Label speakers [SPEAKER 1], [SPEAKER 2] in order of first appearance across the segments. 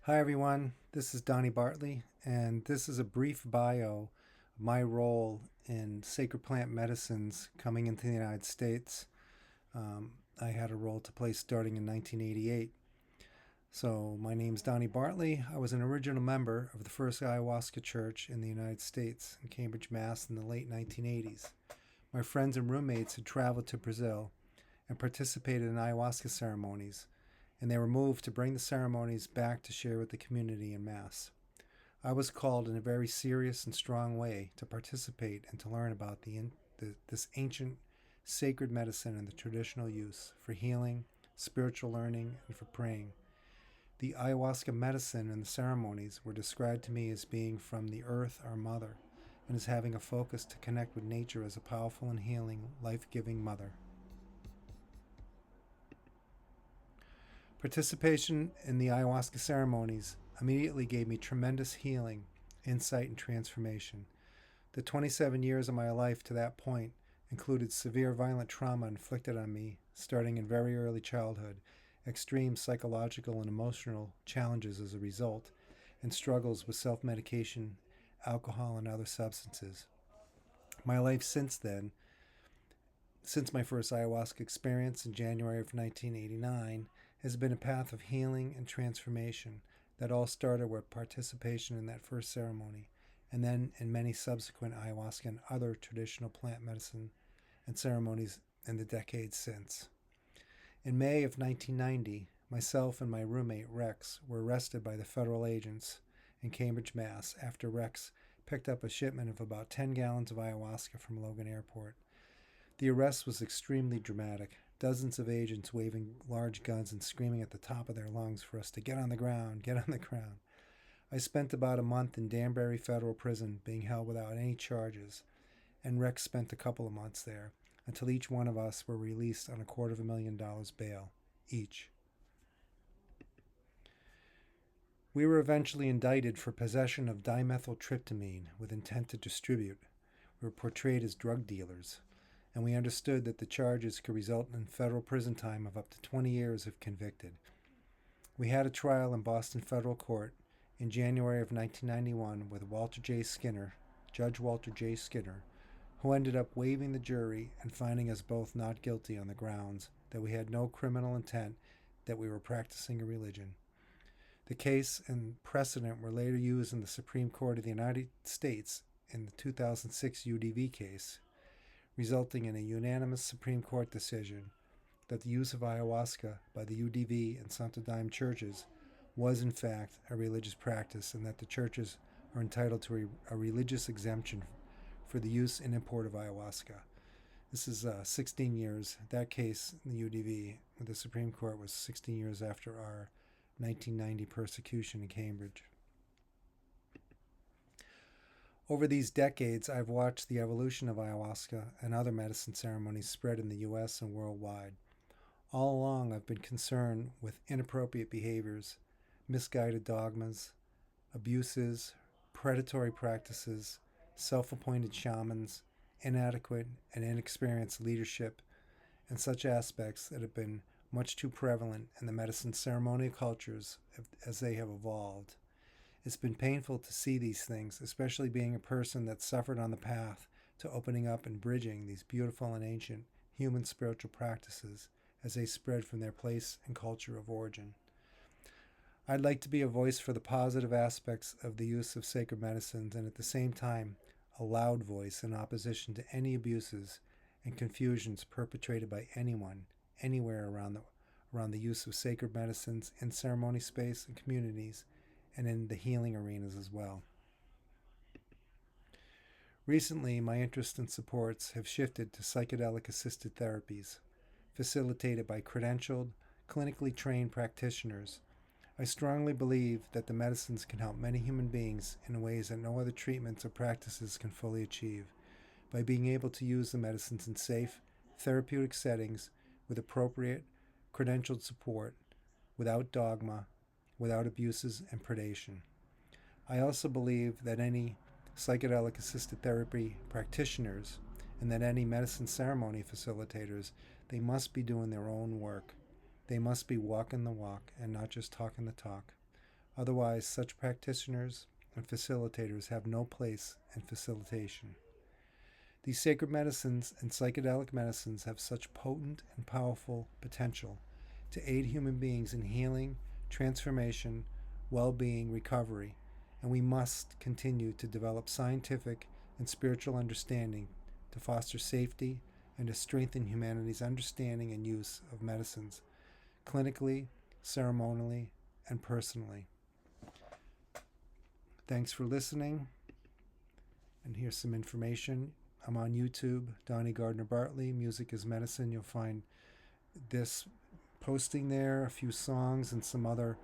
[SPEAKER 1] Hi, everyone. This is Donnie Bartley, and this is a brief bio of my role in sacred plant medicines coming into the United States. I had a role to play starting in 1988. So, my name's Donnie Bartley. I was an original member of the first ayahuasca church in the United States in Cambridge, Mass. In the late 1980s. My friends and roommates had traveled to Brazil and participated in ayahuasca ceremonies, and they were moved to bring the ceremonies back to share with the community in Mass. I was called in a very serious and strong way to participate and to learn about this ancient sacred medicine and the traditional use for healing, spiritual learning, and for praying. The ayahuasca medicine and the ceremonies were described to me as being from the earth, our mother, and as having a focus to connect with nature as a powerful and healing, life giving mother. Participation in the ayahuasca ceremonies immediately gave me tremendous healing, insight, and transformation. The 27 years of my life to that point included severe violent trauma inflicted on me starting in very early childhood, extreme psychological and emotional challenges as a result, and struggles with self medication, alcohol, and other substances. My life since then, since my first ayahuasca experience in January of 1989, has been a path of healing and transformation that all started with participation in that first ceremony, and then in many subsequent ayahuasca and other traditional plant medicine and ceremonies in the decades since. In May of 1990, myself and my roommate Rex were arrested by the federal agents in Cambridge, Mass. After Rex picked up a shipment of about 10 gallons of ayahuasca from Logan Airport. The arrest was extremely dramatic. Dozens of agents waving large guns and screaming at the top of their lungs for us to get on the ground, get on the ground. I spent about a month in Danbury Federal Prison being held without any charges, and Rex spent a couple of months there until each one of us were released on $250,000 bail each. We were eventually indicted for possession of dimethyltryptamine with intent to distribute. We were portrayed as drug dealers, and we understood that the charges could result in federal prison time of up to 20 years if convicted. We had a trial in Boston Federal Court in January of 1991 with Judge Walter J. Skinner, who ended up waiving the jury and finding us both not guilty on the grounds that we had no criminal intent, that we were practicing a religion. The case and precedent were later used in the Supreme Court of the United States in the 2006 UDV case, resulting in a unanimous Supreme Court decision that the use of ayahuasca by the UDV and Santo Daime churches was in fact a religious practice, and that the churches are entitled to a religious exemption for the use and import of ayahuasca. This is 16 years. That case, the UDV, the Supreme Court, was 16 years after our 1990 persecution in Cambridge. Over these decades, I've watched the evolution of ayahuasca and other medicine ceremonies spread in the US and worldwide. All along, I've been concerned with inappropriate behaviors, misguided dogmas, abuses, predatory practices, self-appointed shamans, inadequate and inexperienced leadership, and such aspects that have been much too prevalent in the medicine ceremonial cultures as they have evolved. It's been painful to see these things, especially being a person that suffered on the path to opening up and bridging these beautiful and ancient human spiritual practices as they spread from their place and culture of origin. I'd like to be a voice for the positive aspects of the use of sacred medicines, and at the same time a loud voice in opposition to any abuses and confusions perpetrated by anyone, anywhere around the use of sacred medicines in ceremony space and communities, and in the healing arenas as well. Recently, my interest and supports have shifted to psychedelic-assisted therapies, facilitated by credentialed, clinically trained practitioners. I strongly believe that the medicines can help many human beings in ways that no other treatments or practices can fully achieve, by being able to use the medicines in safe, therapeutic settings with appropriate, credentialed support, without dogma, without abuses and predation. I also believe that any psychedelic-assisted therapy practitioners and that any medicine ceremony facilitators, they must be doing their own work. They must be walking the walk and not just talking the talk. Otherwise, such practitioners and facilitators have no place in facilitation. These sacred medicines and psychedelic medicines have such potent and powerful potential to aid human beings in healing, transformation, well being, recovery, and we must continue to develop scientific and spiritual understanding to foster safety and to strengthen humanity's understanding and use of medicines, clinically, ceremonially, and personally. Thanks for listening, and here's some information. I'm on YouTube, Donnie Gardner Bartley, Music is Medicine. You'll find this posting there, a few songs, and some other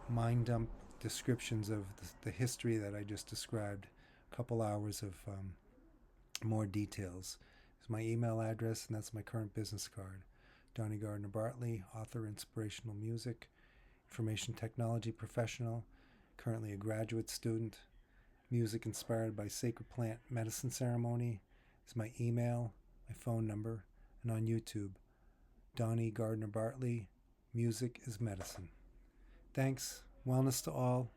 [SPEAKER 1] mind dump descriptions of the history that I just described. A couple hours of more details. It's my email address, and that's my current business card. Donnie Gardner Bartley, author, inspirational music, information technology professional, currently a graduate student. Music inspired by sacred plant medicine ceremony is my email, my phone number, and on YouTube, Donnie Gardner Bartley, Music is Medicine. Thanks. Wellness to all.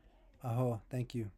[SPEAKER 1] Aho. Thank you.